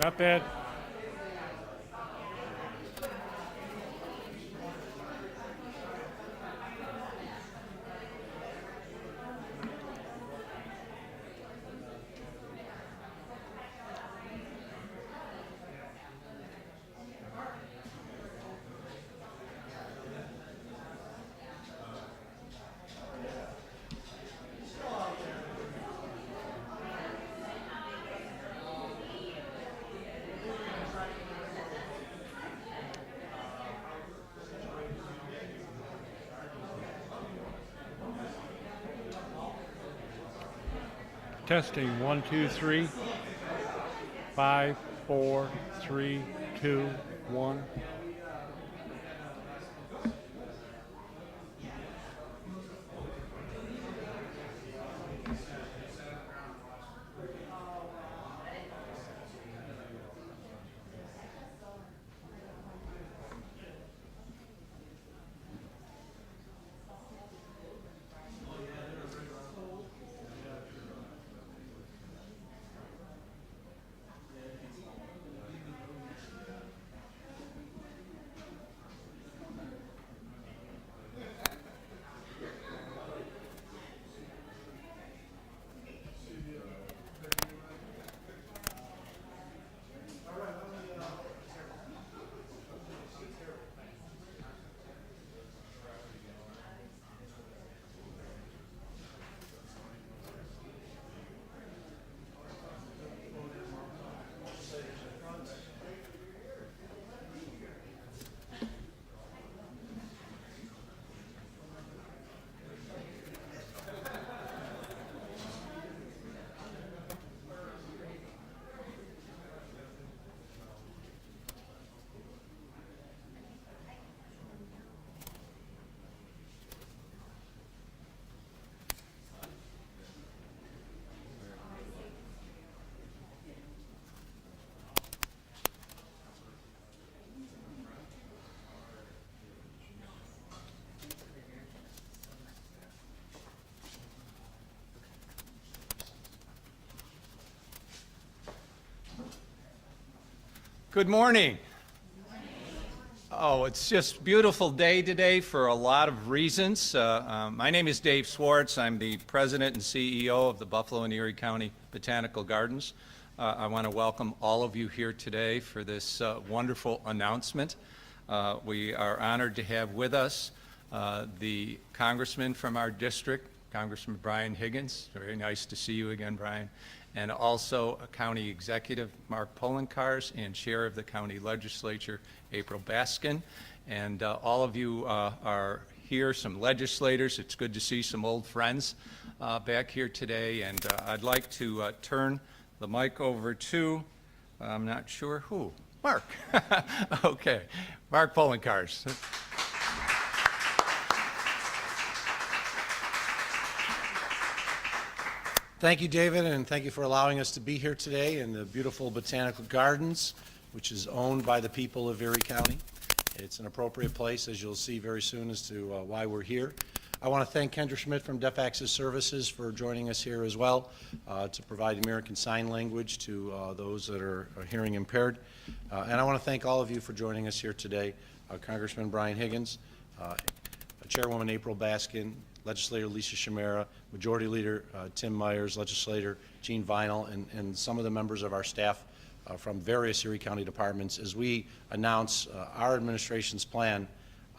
Not bad. Testing 1, 2, 3. 5, 4, 3, 2, 1. Good morning. Oh, it's just a beautiful day today for a lot of reasons. My name is Dave Swartz. I'm the president and CEO of the Buffalo and Erie County Botanical Gardens. I want to welcome all of you here today for this wonderful announcement. We are honored to have with us the congressman from our district, Congressman Brian Higgins. Very nice to see you again, Brian. And also County Executive Mark Poloncarz and Chair of the County Legislature, April Baskin. And all of you are here, some legislators. It's good to see some old friends back here today. And I'd like to turn the mic over to, I'm not sure who, Mark. Okay, Mark Poloncarz. Thank you, David, and thank you for allowing us to be here today in the beautiful Botanical Gardens, which is owned by the people of Erie County. It's an appropriate place, as you'll see very soon, as to why we're here. I want to thank Kendra Schmidt from Deaf Access Services for joining us here as well to provide American Sign Language to those that are hearing impaired. And I want to thank all of you for joining us here today. Congressman Brian Higgins, Chairwoman April Baskin, Legislator Lisa Chimera, Majority Leader Tim Myers, Legislator Gene Vinal, and some of the members of our staff from various Erie County departments as we announce our administration's plan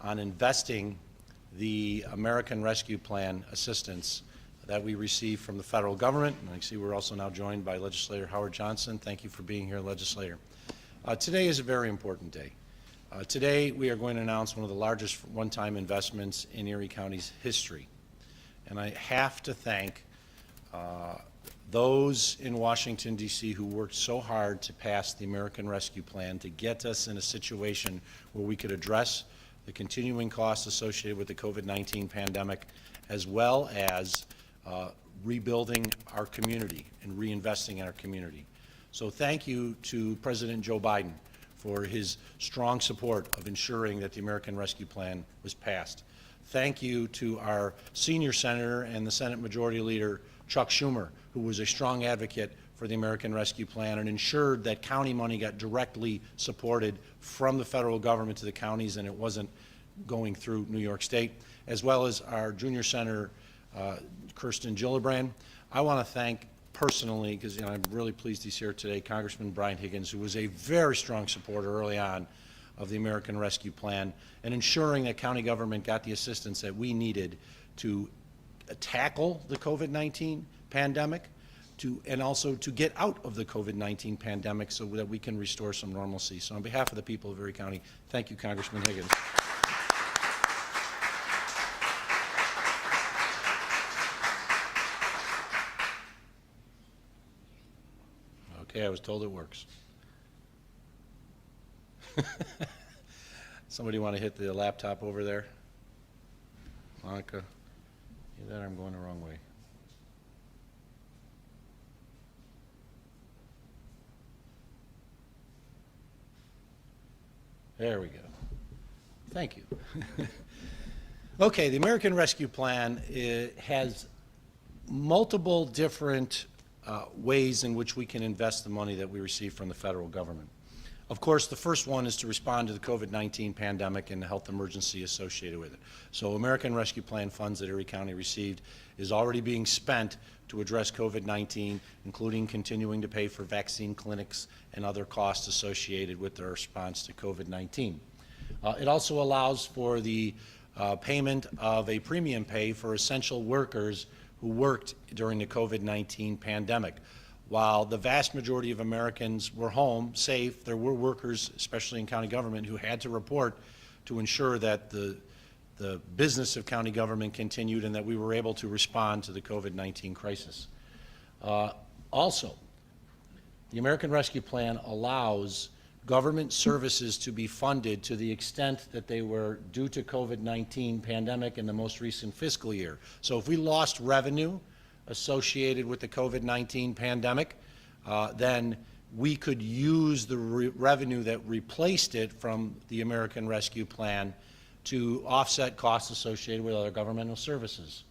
on investing the American Rescue Plan assistance that we receive from the federal government. And I see we're also now joined by Legislator Howard Johnson. Thank you for being here, Legislator. Today is a very important day. Today we are going to announce one of the largest one-time investments in Erie County's history. And I have to thank those in Washington, D.C. who worked so hard to pass the American Rescue Plan to get us in a situation where we could address the continuing costs associated with the COVID-19 pandemic, as well as rebuilding our community and reinvesting in our community. So thank you to President Joe Biden for his strong support of ensuring that the American Rescue Plan was passed. Thank you to our senior senator and the Senate Majority Leader, Chuck Schumer, who was a strong advocate for the American Rescue Plan and ensured that county money got directly supported from the federal government to the counties and it wasn't going through New York State, as well as our junior senator, Kirsten Gillibrand. I want to thank personally, because I'm really pleased he's here today, Congressman Brian Higgins, who was a very strong supporter early on of the American Rescue Plan and ensuring that county government got the assistance that we needed to tackle the COVID-19 pandemic and also to get out of the COVID-19 pandemic so that we can restore some normalcy. So on behalf of the people of Erie County, thank you, Congressman Higgins. Okay, I was told it works. Somebody want to hit the laptop over there? Monica? Either that or I'm going the wrong way. There we go. Thank you. Okay, the American Rescue Plan has multiple different ways in which we can invest the money that we receive from the federal government. Of course, the first one is to respond to the COVID-19 pandemic and the health emergency associated with it. So American Rescue Plan funds that Erie County received is already being spent to address COVID-19, including continuing to pay for vaccine clinics and other costs associated with the response to COVID-19. It also allows for the payment of a premium pay for essential workers who worked during the COVID-19 pandemic. While the vast majority of Americans were home, safe, there were workers, especially in county government, who had to report to ensure that the business of county government continued and that we were able to respond to the COVID-19 crisis. Also, the American Rescue Plan allows government services to be funded to the extent that they were due to COVID-19 pandemic in the most recent fiscal year. So if we lost revenue associated with the COVID-19 pandemic, then we could use the revenue that replaced it from the American Rescue Plan to offset costs associated with other governmental services.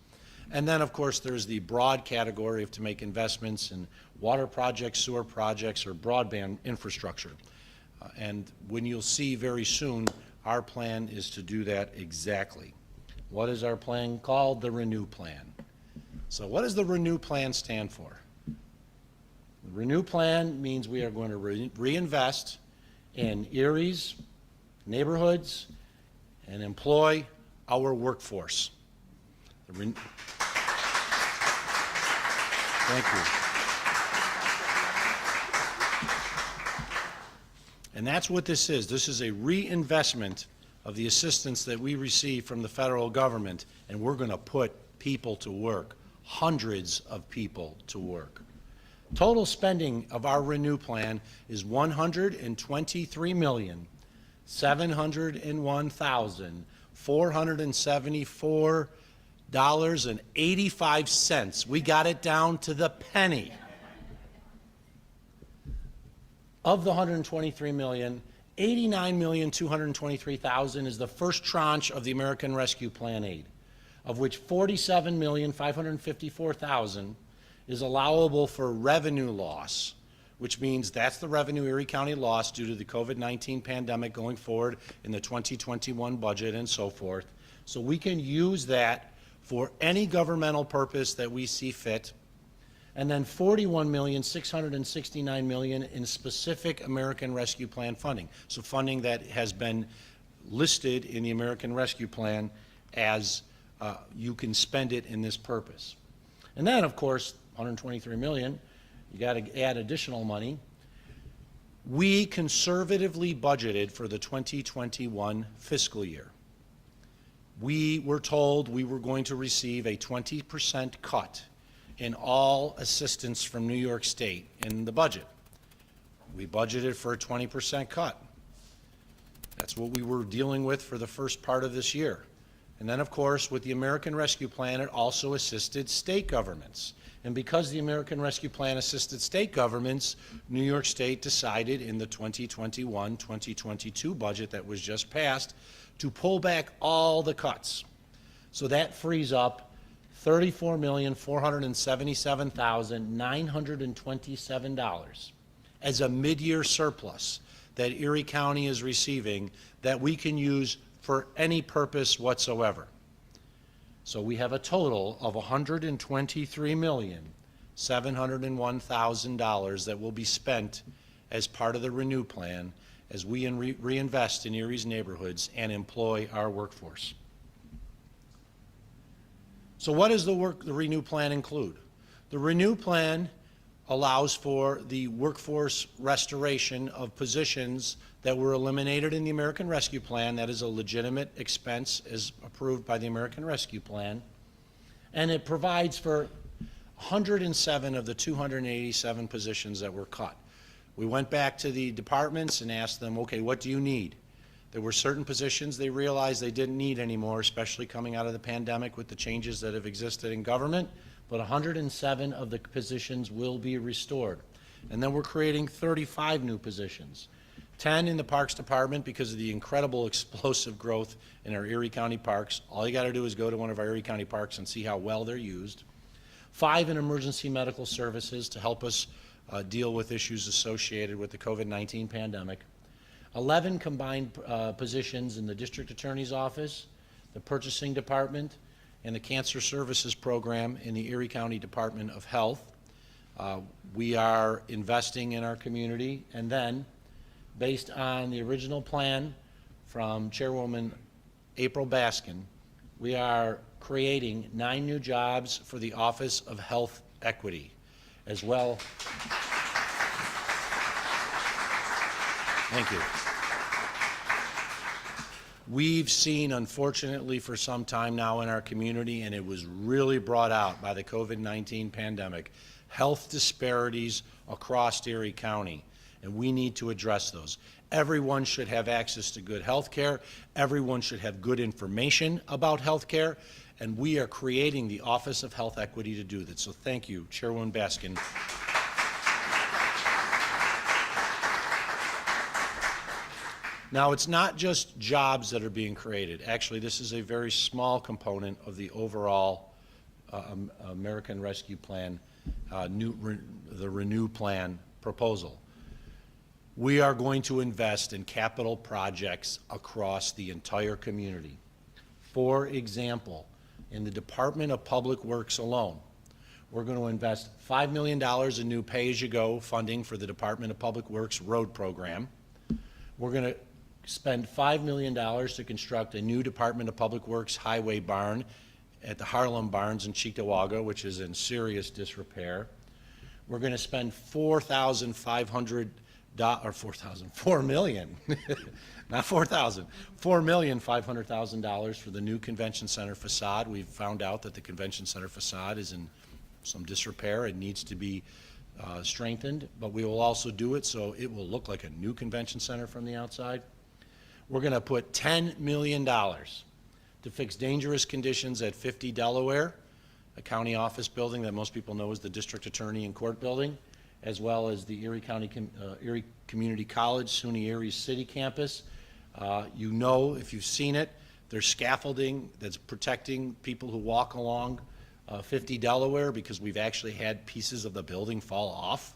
And then, of course, there's the broad category of to make investments in water projects, sewer projects, or broadband infrastructure. And when you'll see very soon, our plan is to do that exactly. What is our plan called? The Renew Plan. So what does the Renew Plan stand for? The Renew Plan means we are going to reinvest in Erie's neighborhoods and employ our workforce. Thank you. And that's what this is. This is a reinvestment of the assistance that we receive from the federal government, and we're going to put people to work, hundreds of people to work. Total spending of our Renew Plan is $123,701,474.85. We got it down to the penny. Of the $123 million, $89,223,000 is the first tranche of the American Rescue Plan aid, of which $47,554,000 is allowable for revenue loss, which means that's the revenue Erie County lost due to the COVID-19 pandemic going forward in the 2021 budget and so forth. So we can use that for any governmental purpose that we see fit. And then $41,669,000 in specific American Rescue Plan funding. So funding that has been listed in the American Rescue Plan as you can spend it in this purpose. And then, of course, $123 million, you got to add additional money. We conservatively budgeted for the 2021 fiscal year. We were told we were going to receive a 20% cut in all assistance from New York State in the budget. We budgeted for a 20% cut. That's what we were dealing with for the first part of this year. And then, of course, with the American Rescue Plan, it also assisted state governments. And because the American Rescue Plan assisted state governments, New York State decided in the 2021-2022 budget that was just passed to pull back all the cuts. So that frees up $34,477,927 as a mid-year surplus that Erie County is receiving that we can use for any purpose whatsoever. So we have a total of $123,701,000 that will be spent as part of the Renew Plan as we reinvest in Erie's neighborhoods and employ our workforce. So what does the Renew Plan include? The Renew Plan allows for the workforce restoration of positions that were eliminated in the American Rescue Plan. That is a legitimate expense as approved by the American Rescue Plan. And it provides for 107 of the 287 positions that were cut. We went back to the departments and asked them, okay, what do you need? There were certain positions they realized they didn't need anymore, especially coming out of the pandemic with the changes that have existed in government, but 107 of the positions will be restored. And then we're creating 35 new positions. 10 in the Parks Department because of the incredible explosive growth in our Erie County parks. All you got to do is go to one of our Erie County parks and see how well they're used. 5 in emergency medical services to help us deal with issues associated with the COVID-19 pandemic. 11 combined positions in the District Attorney's Office, the Purchasing Department, and the Cancer Services Program in the Erie County Department of Health. We are investing in our community, and then, based on the original plan from Chairwoman April Baskin, we are creating 9 new jobs for the Office of Health Equity as well. Thank you. We've seen, unfortunately, for some time now in our community, and it was really brought out by the COVID-19 pandemic, health disparities across Erie County, and we need to address those. Everyone should have access to good health care. Everyone should have good information about health care, and we are creating the Office of Health Equity to do that. So thank you, Chairwoman Baskin. Now, it's not just jobs that are being created. Actually, this is a very small component of the overall American Rescue Plan, the Renew Plan proposal. We are going to invest in capital projects across the entire community. For example, in the Department of Public Works alone, we're going to invest $5 million in new pay-as-you-go funding for the Department of Public Works road program. We're going to spend $5 million to construct a new Department of Public Works highway barn at the Harlem Barns in Cheektowaga, which is in serious disrepair. We're going to spend $4,500, or $4 million, not $4,000, $4,500,000 for the new convention center facade. We've found out that the convention center facade is in some disrepair. It needs to be strengthened, but we will also do it so it will look like a new convention center from the outside. We're going to put $10 million to fix dangerous conditions at 50 Delaware, a county office building that most people know as the District Attorney and Court Building, as well as the Erie Community College, SUNY Erie City Campus. You know, if you've seen it, there's scaffolding that's protecting people who walk along 50 Delaware because we've actually had pieces of the building fall off.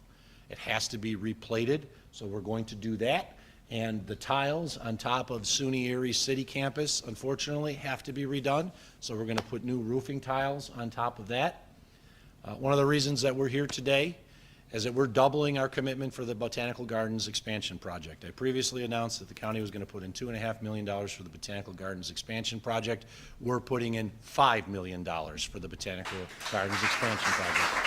It has to be replated, so we're going to do that. And the tiles on top of SUNY Erie City Campus, unfortunately, have to be redone. So we're going to put new roofing tiles on top of that. One of the reasons that we're here today is that we're doubling our commitment for the Botanical Gardens expansion project. I previously announced that the county was going to put in $2.5 million for the Botanical Gardens expansion project. We're putting in $5 million for the Botanical Gardens expansion project.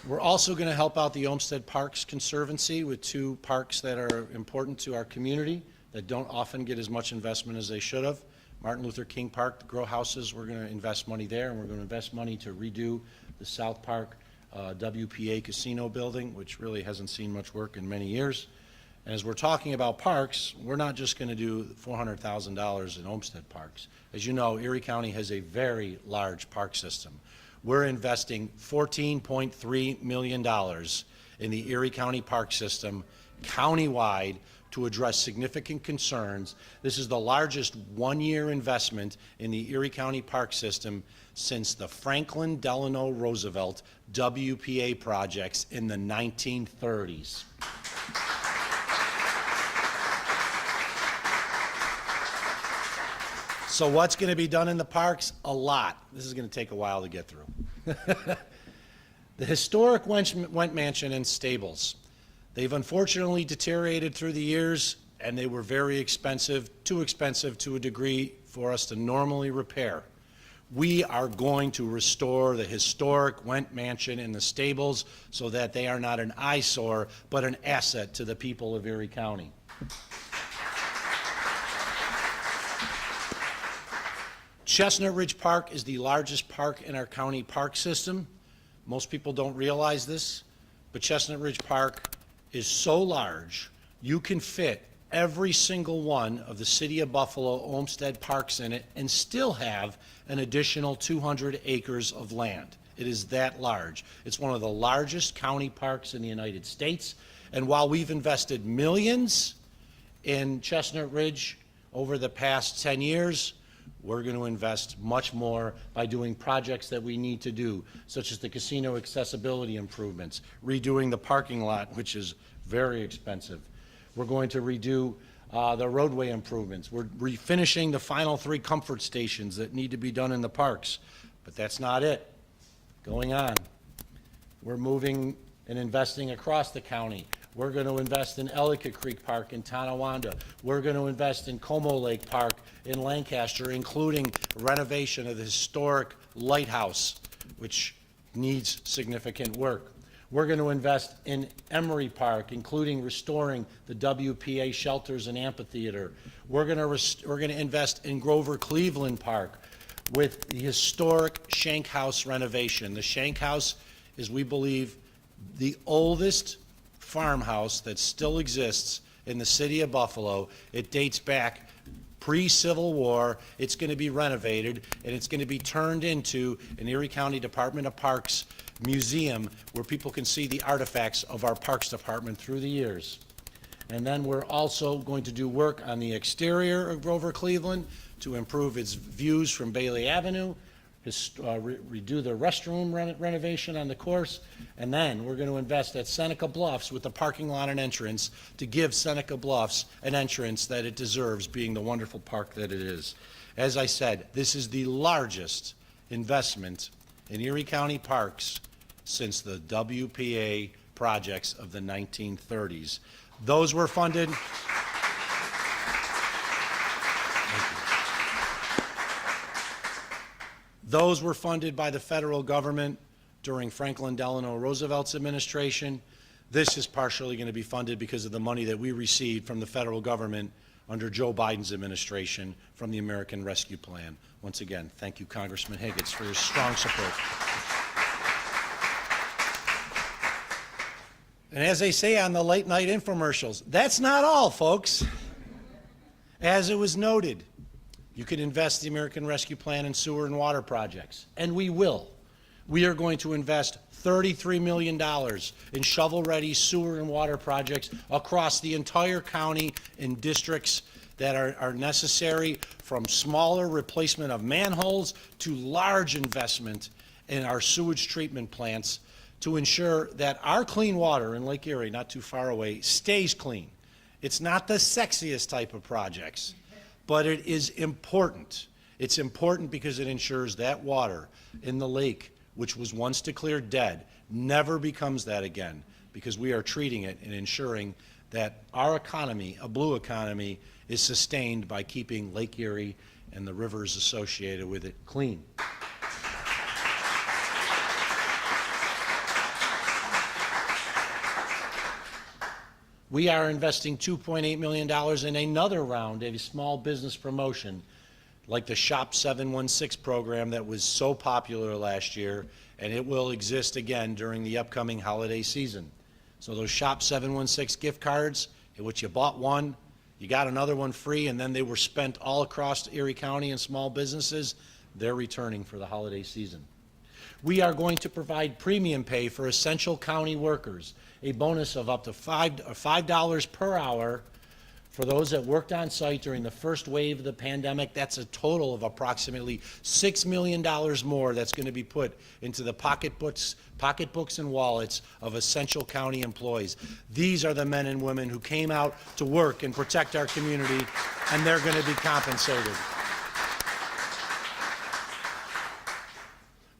We're also going to help out the Olmsted Parks Conservancy with 2 parks that are important to our community that don't often get as much investment as they should have. Martin Luther King Park, the grow houses, we're going to invest money there, and we're going to invest money to redo the South Park WPA casino building, which really hasn't seen much work in many years. And as we're talking about parks, we're not just going to do $400,000 in Olmsted Parks. As you know, Erie County has a very large park system. We're investing $14.3 million in the Erie County Park System countywide to address significant concerns. This is the largest one-year investment in the Erie County Park System since the Franklin Delano Roosevelt WPA projects in the 1930s. So what's going to be done in the parks? A lot. This is going to take a while to get through. The historic Went Mansion and stables. They've unfortunately deteriorated through the years, and they were very expensive, too expensive to a degree for us to normally repair. We are going to restore the historic Went Mansion and the stables so that they are not an eyesore, but an asset to the people of Erie County. Chestnut Ridge Park is the largest park in our county park system. Most people don't realize this, but Chestnut Ridge Park is so large, you can fit every single one of the City of Buffalo Olmsted parks in it and still have an additional 200 acres of land. It is that large. It's one of the largest county parks in the United States, and while we've invested millions in Chestnut Ridge over the past 10 years, we're going to invest much more by doing projects that we need to do, such as the casino accessibility improvements, redoing the parking lot, which is very expensive. We're going to redo the roadway improvements. We're refinishing the final 3 comfort stations that need to be done in the parks. But that's not it. Going on, we're moving and investing across the county. We're going to invest in Ellicott Creek Park in Tonawanda. We're going to invest in Como Lake Park in Lancaster, including renovation of the historic lighthouse, which needs significant work. We're going to invest in Emery Park, including restoring the WPA shelters and amphitheater. We're going to invest in Grover Cleveland Park with the historic Shank House renovation. The Shank House is, we believe, the oldest farmhouse that still exists in the city of Buffalo. It dates back pre-Civil War. It's going to be renovated, and it's going to be turned into an Erie County Department of Parks museum where people can see the artifacts of our Parks Department through the years. And then we're also going to do work on the exterior of Grover Cleveland to improve its views from Bailey Avenue, redo the restroom renovation on the course, and then we're going to invest at Seneca Bluffs with the parking lot and entrance to give Seneca Bluffs an entrance that it deserves, being the wonderful park that it is. As I said, this is the largest investment in Erie County parks since the WPA projects of the 1930s. Those were funded. Those were funded by the federal government during Franklin Delano Roosevelt's administration. This is partially going to be funded because of the money that we received from the federal government under Joe Biden's administration from the American Rescue Plan. Once again, thank you, Congressman Higgins, for your strong support. And as they say on the late night infomercials, that's not all, folks. As it was noted, you can invest the American Rescue Plan in sewer and water projects, and we will. We are going to invest $33 million in shovel-ready sewer and water projects across the entire county in districts that are necessary, from smaller replacement of manholes to large investment in our sewage treatment plants to ensure that our clean water in Lake Erie, not too far away, stays clean. It's not the sexiest type of projects, but it is important. It's important because it ensures that water in the lake, which was once declared dead, never becomes that again, because we are treating it and ensuring that our economy, a blue economy, is sustained by keeping Lake Erie and the rivers associated with it clean. We are investing $2.8 million in another round of small business promotion, like the Shop 716 program that was so popular last year, and it will exist again during the upcoming holiday season. So those Shop 716 gift cards, in which you bought one, you got another one free, and then they were spent all across Erie County in small businesses, they're returning for the holiday season. We are going to provide premium pay for essential county workers, a bonus of up to $5 per hour For those that worked on site during the first wave of the pandemic, that's a total of approximately $6 million more that's going to be put into the pocketbooks and wallets of essential county employees. These are the men and women who came out to work and protect our community, and they're going to be compensated.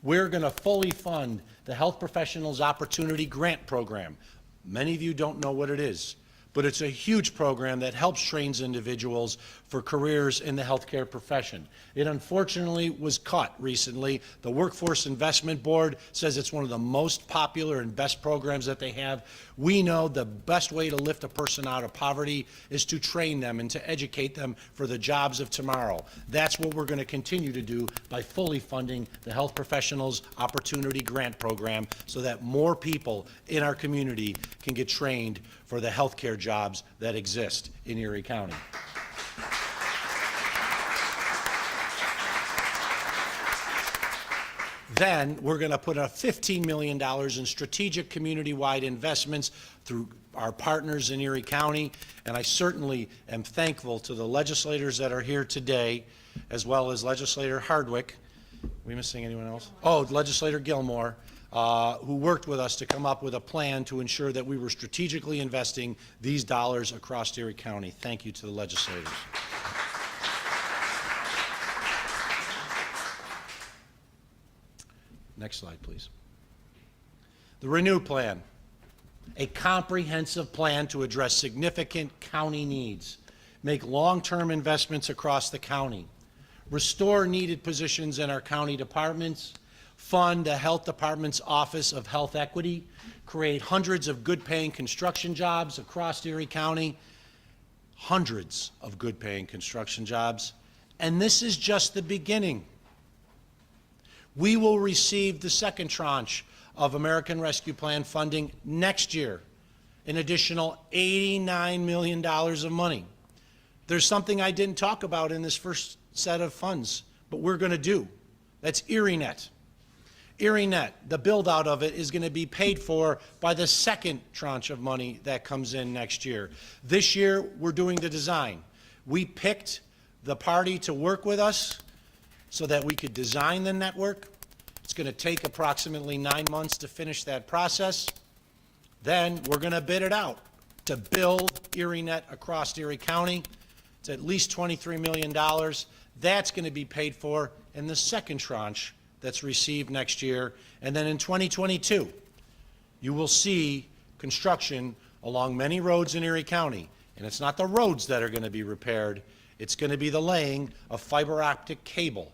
We're going to fully fund the Health Professionals Opportunity Grant Program. Many of you don't know what it is, but it's a huge program that helps train individuals for careers in the healthcare profession. It unfortunately was cut recently. The Workforce Investment Board says it's one of the most popular and best programs that they have. We know the best way to lift a person out of poverty is to train them and to educate them for the jobs of tomorrow. That's what we're going to continue to do by fully funding the Health Professionals Opportunity Grant Program so that more people in our community can get trained for the healthcare jobs that exist in Erie County. Then we're going to put $15 million in strategic community-wide investments through our partners in Erie County, and I certainly am thankful to the legislators that are here today, as well as Legislator Hardwick. Are we missing anyone else? Oh, Legislator Gilmore, who worked with us to come up with a plan to ensure that we were strategically investing these dollars across Erie County. Thank you to the legislators. Next slide, please. The Renew Plan, a comprehensive plan to address significant county needs, make long-term investments across the county, restore needed positions in our county departments, fund the Health Department's Office of Health Equity, create hundreds of good-paying construction jobs across Erie County, hundreds of good-paying construction jobs, and this is just the beginning. We will receive the second tranche of American Rescue Plan funding next year, an additional $89 million of money. There's something I didn't talk about in this first set of funds, but we're going to do. That's ErieNet. ErieNet, the build out of it is going to be paid for by the second tranche of money that comes in next year. This year, we're doing the design. We picked the party to work with us so that we could design the network. It's going to take approximately 9 months to finish that process. Then we're going to bid it out to build ErieNet across Erie County. It's at least $23 million. That's going to be paid for in the second tranche that's received next year. And then in 2022, you will see construction along many roads in Erie County. And it's not the roads that are going to be repaired. It's going to be the laying of fiber optic cable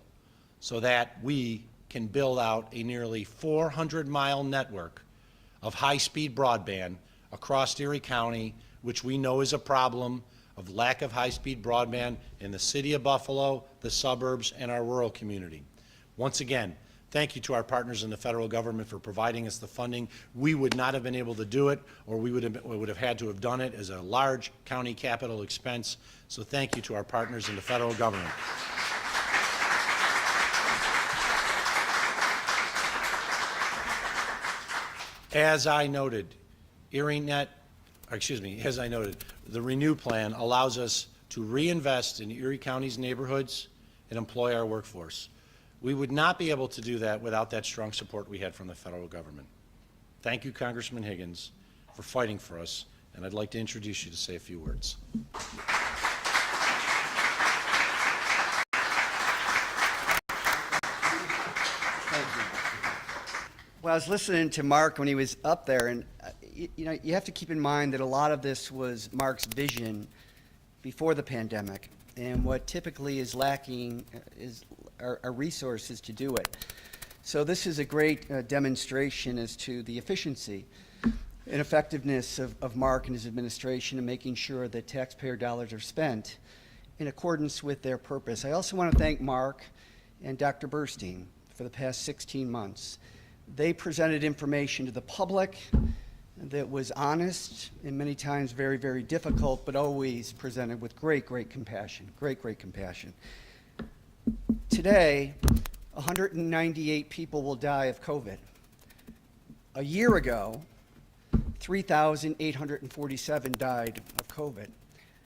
so that we can build out a nearly 400-mile network of high-speed broadband across Erie County, which we know is a problem of lack of high-speed broadband in the city of Buffalo, the suburbs, and our rural community. Once again, thank you to our partners in the federal government for providing us the funding. We would not have been able to do it, or we would have had to have done it as a large county capital expense. So thank you to our partners in the federal government. As I noted, the Renew Plan allows us to reinvest in Erie County's neighborhoods and employ our workforce. We would not be able to do that without that strong support we had from the federal government. Thank you, Congressman Higgins, for fighting for us, and I'd like to introduce you to say a few words. Well, I was listening to Mark when he was up there, and you have to keep in mind that a lot of this was Mark's vision before the pandemic, and what typically is lacking are resources to do it. So this is a great demonstration as to the efficiency and effectiveness of Mark and his administration in making sure that taxpayer dollars are spent in accordance with their purpose. I also want to thank Mark and Dr. Burstein for the past 16 months. They presented information to the public that was honest and many times very, very difficult, but always presented with great, great compassion, great compassion. Today, 198 people will die of COVID. A year ago, 3,847 died of COVID.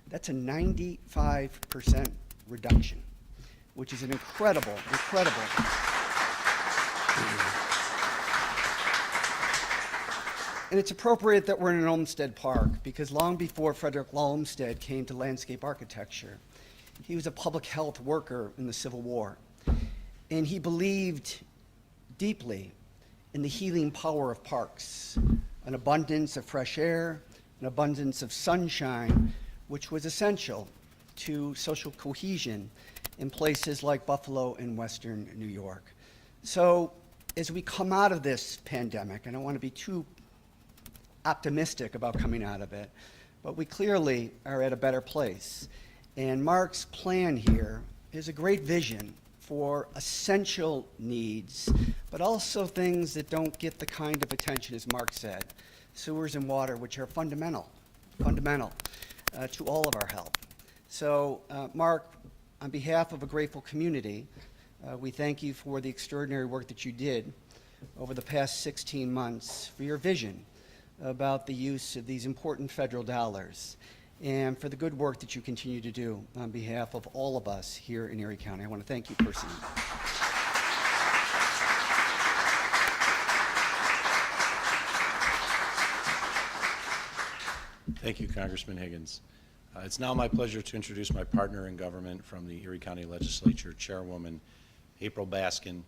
That's a 95% reduction, which is an incredible. And it's appropriate that we're in an Olmsted Park, because long before Frederick Law Olmsted came to landscape architecture, he was a public health worker in the Civil War. And he believed deeply in the healing power of parks, an abundance of fresh air, an abundance of sunshine, which was essential to social cohesion in places like Buffalo and Western New York. So as we come out of this pandemic, I don't want to be too optimistic about coming out of it, but we clearly are at a better place. And Mark's plan here is a great vision for essential needs, but also things that don't get the kind of attention, as Mark said, sewers and water, which are fundamental to all of our health. So, Mark, on behalf of a grateful community, we thank you for the extraordinary work that you did over the past 16 months, for your vision about the use of these important federal dollars, and for the good work that you continue to do on behalf of all of us here in Erie County. I want to thank you personally. Thank you, Congressman Higgins. It's now my pleasure to introduce my partner in government from the Erie County Legislature, Chairwoman April Baskin,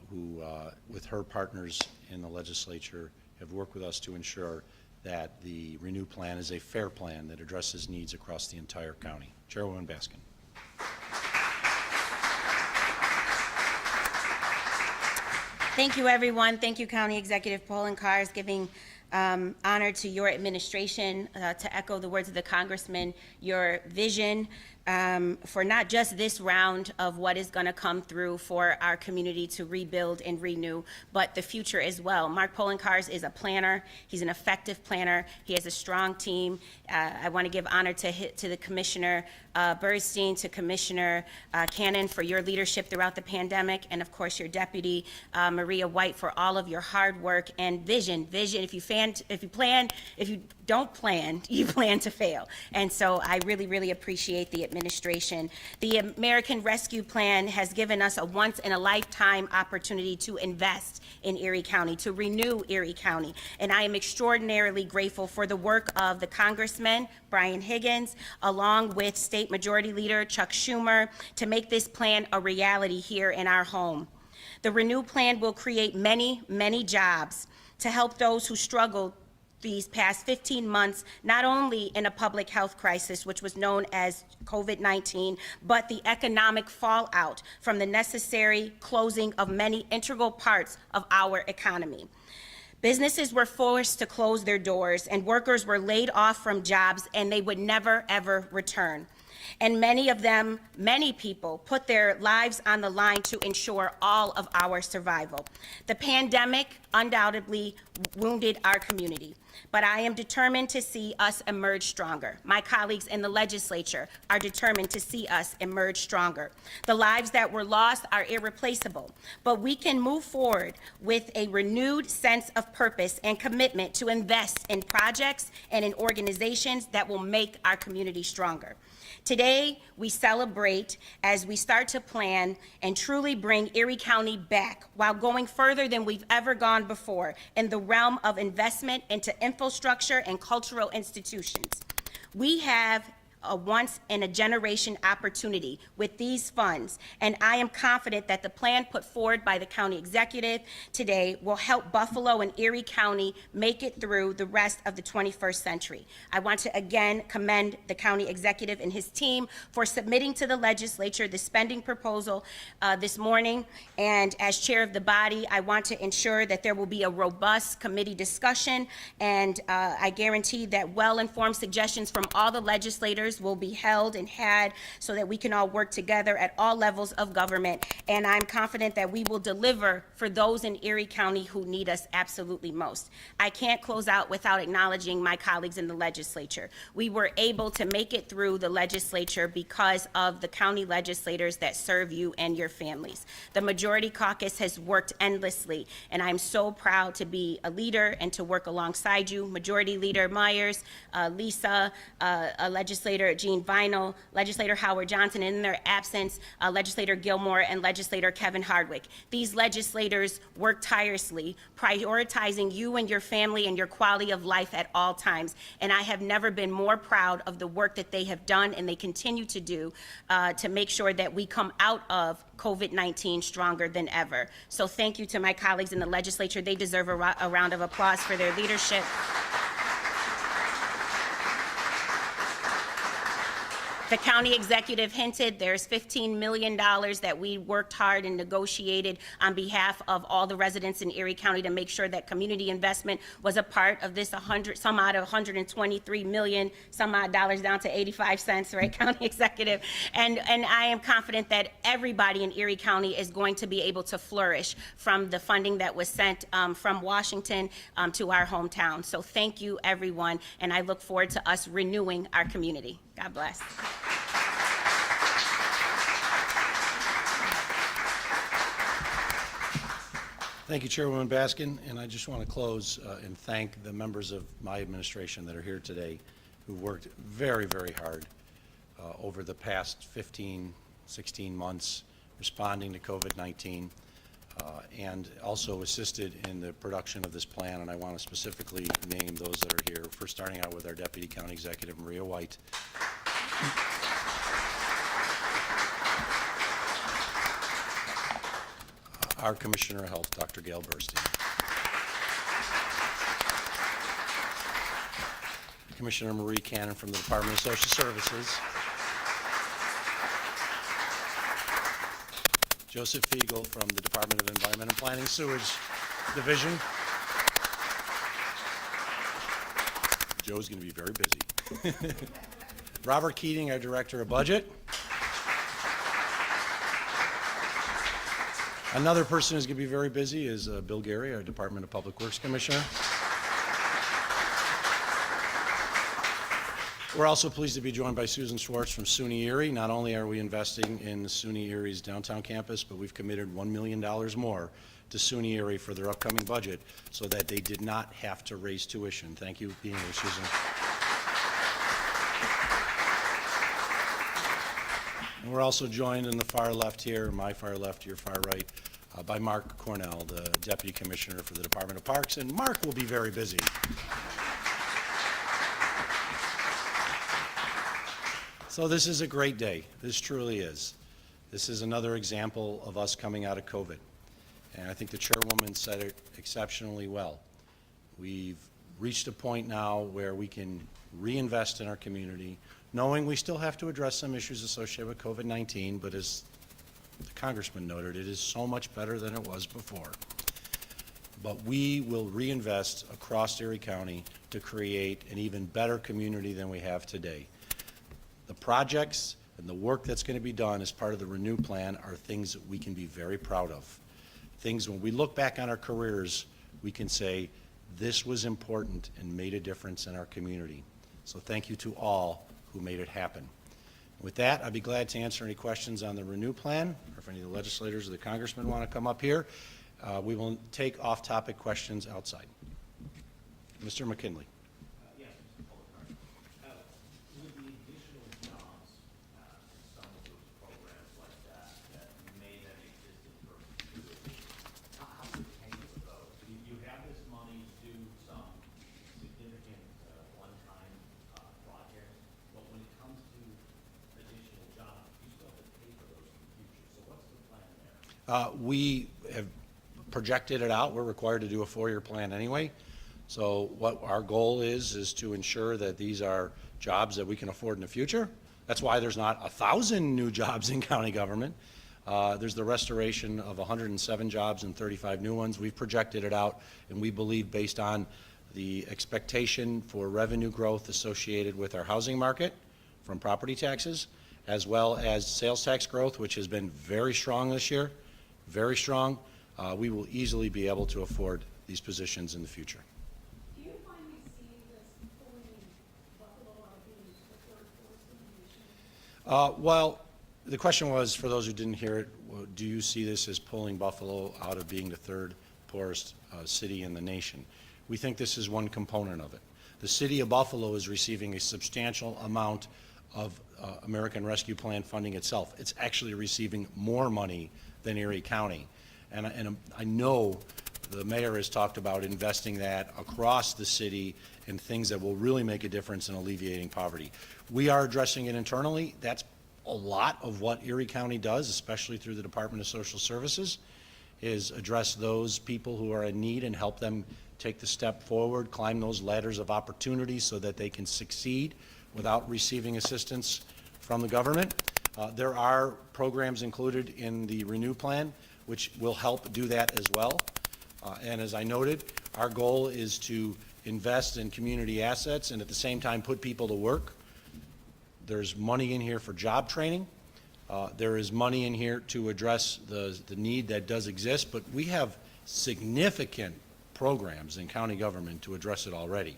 who, with her partners in the legislature, have worked with us to ensure that the Renew Plan is a fair plan that addresses needs across the entire county. Chairwoman Baskin. Thank you, everyone. Thank you, County Executive Poloncarz, giving honor to your administration, to echo the words of the Congressman, your vision for not just this round of what is going to come through for our community to rebuild and renew, but the future as well. Mark Poloncarz is a planner. He's an effective planner. He has a strong team. I want to give honor to the Commissioner Burstein, to Commissioner Cannon for your leadership throughout the pandemic, and of course your Deputy Maria White for all of your hard work and vision. If you don't plan, you plan to fail. And so I really appreciate the administration. The American Rescue Plan has given us a once-in-a-lifetime opportunity to invest in Erie County, to renew Erie County. And I am extraordinarily grateful for the work of the Congressman, Brian Higgins, along with State Majority Leader Chuck Schumer, to make this plan a reality here in our home. The Renew Plan will create many jobs to help those who struggled these past 15 months, not only in a public health crisis, which was known as COVID-19, but the economic fallout from the necessary closing of many integral parts of our economy. Businesses were forced to close their doors, and workers were laid off from jobs, and they would never, ever return. And many people put their lives on the line to ensure all of our survival. The pandemic undoubtedly wounded our community, but I am determined to see us emerge stronger. My colleagues in the legislature are determined to see us emerge stronger. The lives that were lost are irreplaceable, but we can move forward with a renewed sense of purpose and commitment to invest in projects and in organizations that will make our community stronger. Today, we celebrate as we start to plan and truly bring Erie County back while going further than we've ever gone before in the realm of investment into infrastructure and cultural institutions. We have a once-in-a-generation opportunity with these funds, and I am confident that the plan put forward by the county executive today will help Buffalo and Erie County make it through the rest of the 21st century. I want to again commend the county executive and his team for submitting to the legislature the spending proposal this morning, and as chair of the body, I want to ensure that there will be a robust committee discussion, and I guarantee that well-informed suggestions from all the legislators will be held and had so that we can all work together at all levels of government. And I'm confident that we will deliver for those in Erie County who need us absolutely most. I can't close out without acknowledging my colleagues in the legislature. We were able to make it through the legislature because of the county legislators that serve you and your families. The Majority Caucus has worked endlessly, and I'm so proud to be a leader and to work alongside you. Majority Leader Myers, Lisa, a legislator Legislator Jean Vinal, Legislator Howard Johnson, and in their absence, Legislator Gilmore and Legislator Kevin Hardwick. These legislators work tirelessly, prioritizing you and your family and your quality of life at all times. And I have never been more proud of the work that they have done and they continue to do to make sure that we come out of COVID-19 stronger than ever. So thank you to my colleagues in the legislature. They deserve a round of applause for their leadership. The county executive hinted there's $15 million that we worked hard and negotiated on behalf of all the residents in Erie County to make sure that community investment was a part of this 123 million, some odd dollars down to 85 cents, right, county executive? And I am confident that everybody in Erie County is going to be able to flourish from the funding that was sent from Washington to our hometown. So thank you, everyone, and I look forward to us renewing our community. God bless. Thank you, Chairwoman Baskin, and I just want to close and thank the members of my administration that are here today who worked very, very hard over the past 15, 16 months responding to COVID-19 and also assisted in the production of this plan, and I want to specifically name those that are here. First, starting out with our Deputy County Executive, Maria White. Our Commissioner of Health, Dr. Gail Burstein. Commissioner Marie Cannon from the Department of Social Services. Joseph Fiegel from the Department of Environment and Planning Sewage Division. Joe's going to be very busy. Robert Keating, our Director of Budget. Another person who's going to be very busy is Bill Gary, our Department of Public Works Commissioner. We're also pleased to be joined by Susan Schwartz from SUNY Erie. Not only are we investing in SUNY Erie's downtown campus, but we've committed $1 million more to SUNY Erie for their upcoming budget so that they did not have to raise tuition. Thank you for being here, Susan. And we're also joined in the far left here, my far left, your far right, by Mark Cornell, the Deputy Commissioner for the Department of Parks. And Mark will be very busy. So this is a great day. This truly is. This is another example of us coming out of COVID. And I think the chairwoman said it exceptionally well. We've reached a point now where we can reinvest in our community, knowing we still have to address some issues associated with COVID-19, but as the congressman noted, it is so much better than it was before. But we will reinvest across Erie County to create an even better community than we have today. The projects and the work that's going to be done as part of the Renew Plan are things that we can be very proud of. Things when we look back on our careers, we can say, this was important and made a difference in our community. So thank you to all who made it happen. With that, I'd be glad to answer any questions on the Renew Plan, or if any of the legislators or the congressmen want to come up here. We will take off-topic questions outside. Mr. McKinley. Yes, Mr. Poloncarz. With the additional jobs, some of those programs like that may have existed for years, how do you pay for those? You have this money to do some significant one-time projects, but when it comes to additional jobs, you still have to pay for those in the future. So what's the plan there? We have projected it out. We're required to do a 4-year plan anyway. So what our goal is to ensure that these are jobs that we can afford in the future. That's why there's not 1,000 new jobs in county government. There's the restoration of 107 jobs and 35 new ones. We've projected it out, and we believe based on the expectation for revenue growth associated with our housing market from property taxes, as well as sales tax growth, which has been very strong this year, very strong. We will easily be able to afford these positions in the future. Do you finally see this pulling Buffalo out of being the third force in the nation? Well, the question was, for those who didn't hear it, do you see this as pulling Buffalo out of being the third poorest city in the nation? We think this is one component of it. The city of Buffalo is receiving a substantial amount of American Rescue Plan funding itself. It's actually receiving more money than Erie County. And I know the mayor has talked about investing that across the city in things that will really make a difference in alleviating poverty. We are addressing it internally. That's a lot of what Erie County does, especially through the Department of Social Services, is address those people who are in need and help them take the step forward, climb those ladders of opportunity so that they can succeed without receiving assistance from the government. There are programs included in the Renew Plan which will help do that as well. And as I noted, our goal is to invest in community assets and at the same time put people to work. There's money in here for job training. There is money in here to address the need that does exist, but we have significant programs in county government to address it already.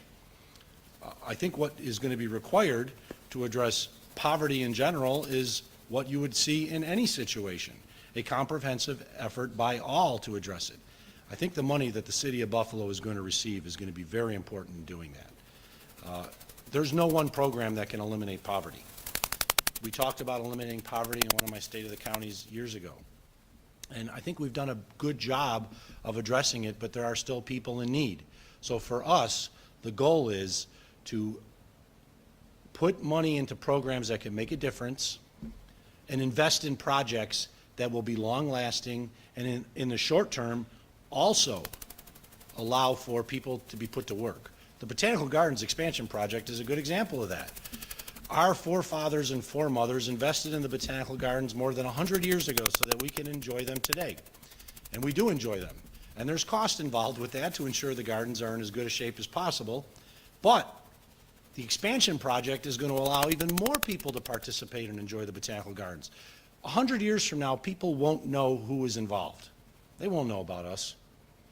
I think what is going to be required to address poverty in general is what you would see in any situation, a comprehensive effort by all to address it. I think the money that the city of Buffalo is going to receive is going to be very important in doing that. There's no one program that can eliminate poverty. We talked about eliminating poverty in one of my State of the Counties years ago. And I think we've done a good job of addressing it, but there are still people in need. So for us, the goal is to put money into programs that can make a difference and invest in projects that will be long-lasting and in the short term also allow for people to be put to work. The Botanical Gardens expansion project is a good example of that. Our forefathers and foremothers invested in the Botanical Gardens more than 100 years ago so that we can enjoy them today. And we do enjoy them. And there's cost involved with that to ensure the gardens are in as good a shape as possible. But the expansion project is going to allow even more people to participate and enjoy the Botanical Gardens. 100 years from now, people won't know who was involved. They won't know about us.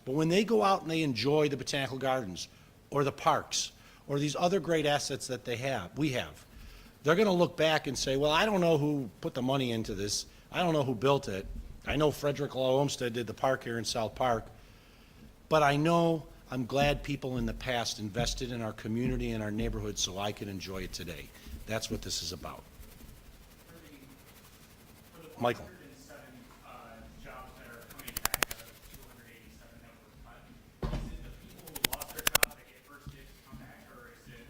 But when they go out and they enjoy the Botanical Gardens or the parks or these other great assets that we have, they're going to look back and say, well, I don't know who put the money into this. I don't know who built it. I know Frederick Law Olmsted did the park here in South Park. But I'm glad people in the past invested in our community and our neighborhood so I can enjoy it today. That's what this is about. Michael. 107 jobs that are coming back out of 287 that were cut. Is it the people who lost their jobs that get first dibs to come back, or is it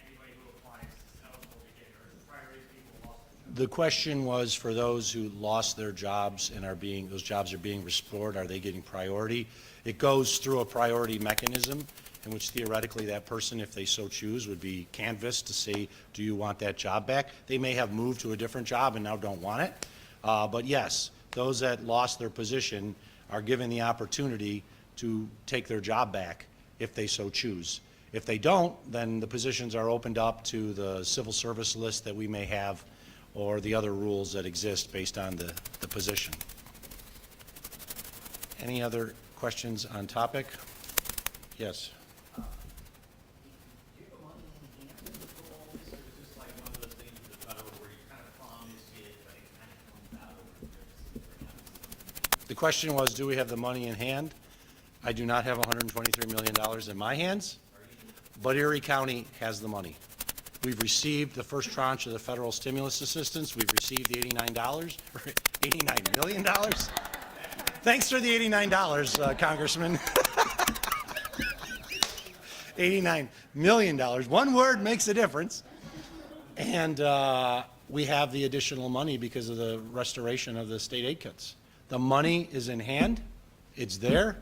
anybody who applies is eligible to get, or is it priority people who lost their jobs? The question was for those who lost their jobs and those jobs are being restored, are they getting priority? It goes through a priority mechanism in which theoretically that person, if they so choose, would be canvassed to say, do you want that job back? They may have moved to a different job and now don't want it. But yes, those that lost their position are given the opportunity to take their job back if they so choose. If they don't, then the positions are opened up to the civil service list that we may have or the other rules that exist based on the position. Any other questions on topic? Yes. Do you have money in hand for all this, or is this like one of those things with the federal where you kind of promise it, but it kind of comes out over the The question was, do we have the money in hand? I do not have $123 million in my hands, but Erie County has the money. We've received the first tranche of the federal stimulus assistance. We've received the $89 million. Thanks for the $89, Congressman. $89 million. One word makes a difference. And we have the additional money because of the restoration of the state aid cuts. The money is in hand. It's there.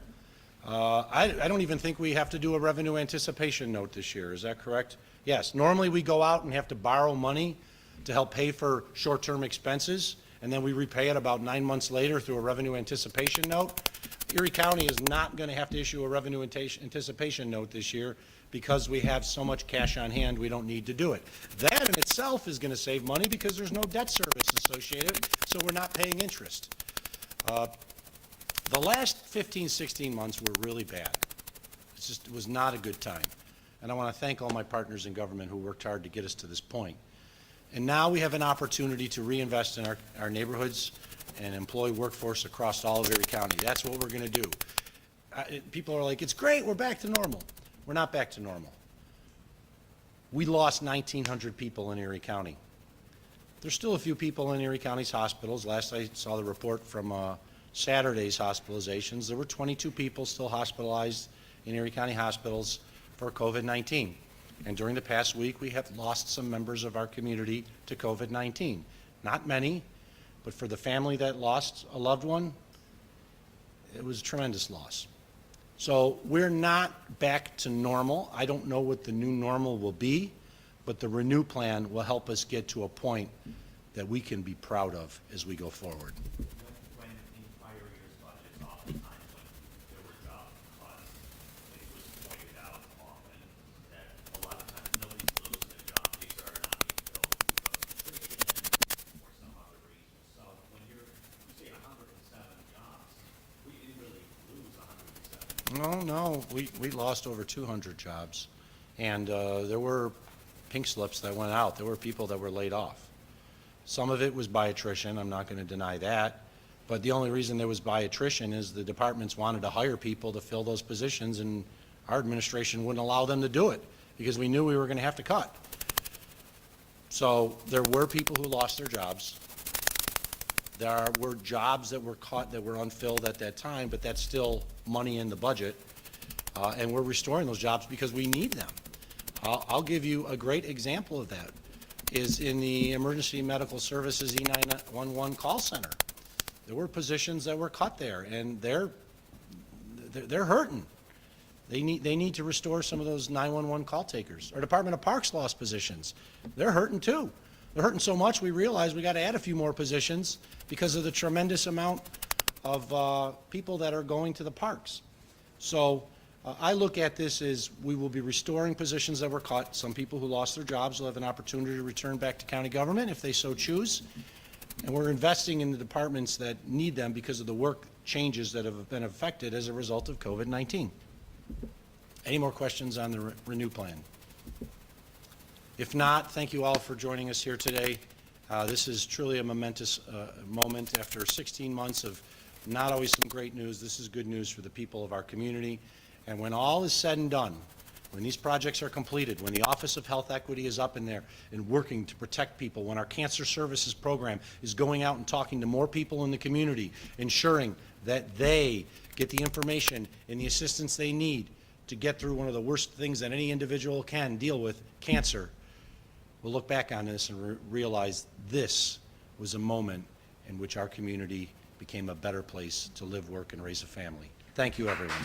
I don't even think we have to do a revenue anticipation note this year. Is that correct? Yes. Normally we go out and have to borrow money to help pay for short-term expenses, and then we repay it about 9 months later through a revenue anticipation note. Erie County is not going to have to issue a revenue anticipation note this year because we have so much cash on hand, we don't need to do it. That in itself is going to save money because there's no debt service associated, so we're not paying interest. The last 15, 16 months were really bad. It was not a good time. And I want to thank all my partners in government who worked hard to get us to this point. And now we have an opportunity to reinvest in our neighborhoods and employ workforce across all of Erie County. That's what we're going to do. People are like, it's great, we're back to normal. We're not back to normal. We lost 1,900 people in Erie County. There's still a few people in Erie County's hospitals. Last I saw the report from Saturday's hospitalizations, there were 22 people still hospitalized in Erie County hospitals for COVID-19. And during the past week, we have lost some members of our community to COVID-19. Not many, but for the family that lost a loved one, it was a tremendous loss. So we're not back to normal. I don't know what the new normal will be, but the Renew Plan will help us get to a point that we can be proud of as we go forward. When in prior years' budgets, oftentimes when there were job cuts, it was pointed out often that a lot of times nobody's losing a job. These are not being filled because of attrition or some other reason. So when you say 107 jobs, we didn't really lose 107. No, we lost over 200 jobs, and there were pink slips that went out. There were people that were laid off. Some of it was by attrition, I'm not going to deny that, but the only reason there was by attrition is the departments wanted to hire people to fill those positions, and our administration wouldn't allow them to do it because we knew we were going to have to cut. So there were people who lost their jobs. There were jobs that were cut, that were unfilled at that time, but that's still money in the budget, and we're restoring those jobs because we need them. I'll give you a great example of that, is in the Emergency Medical Services E911 call center. There were positions that were cut there, and they're hurting. They need to restore some of those 911 call takers. Our Department of Parks lost positions. They're hurting too. They're hurting so much we realized we got to add a few more positions because of the tremendous amount of people that are going to the parks. So I look at this as we will be restoring positions that were cut. Some people who lost their jobs will have an opportunity to return back to county government if they so choose. And we're investing in the departments that need them because of the work changes that have been affected as a result of COVID-19. Any more questions on the Renew Plan? If not, thank you all for joining us here today. This is truly a momentous moment. After 16 months of not always some great news, this is good news for the people of our community. And when all is said and done, when these projects are completed, when the Office of Health Equity is up in there and working to protect people, when our Cancer Services Program is going out and talking to more people in the community, ensuring that they get the information and the assistance they need to get through one of the worst things that any individual can deal with, cancer, we'll look back on this and realize this was a moment in which our community became a better place to live, work, and raise a family. Thank you, everyone.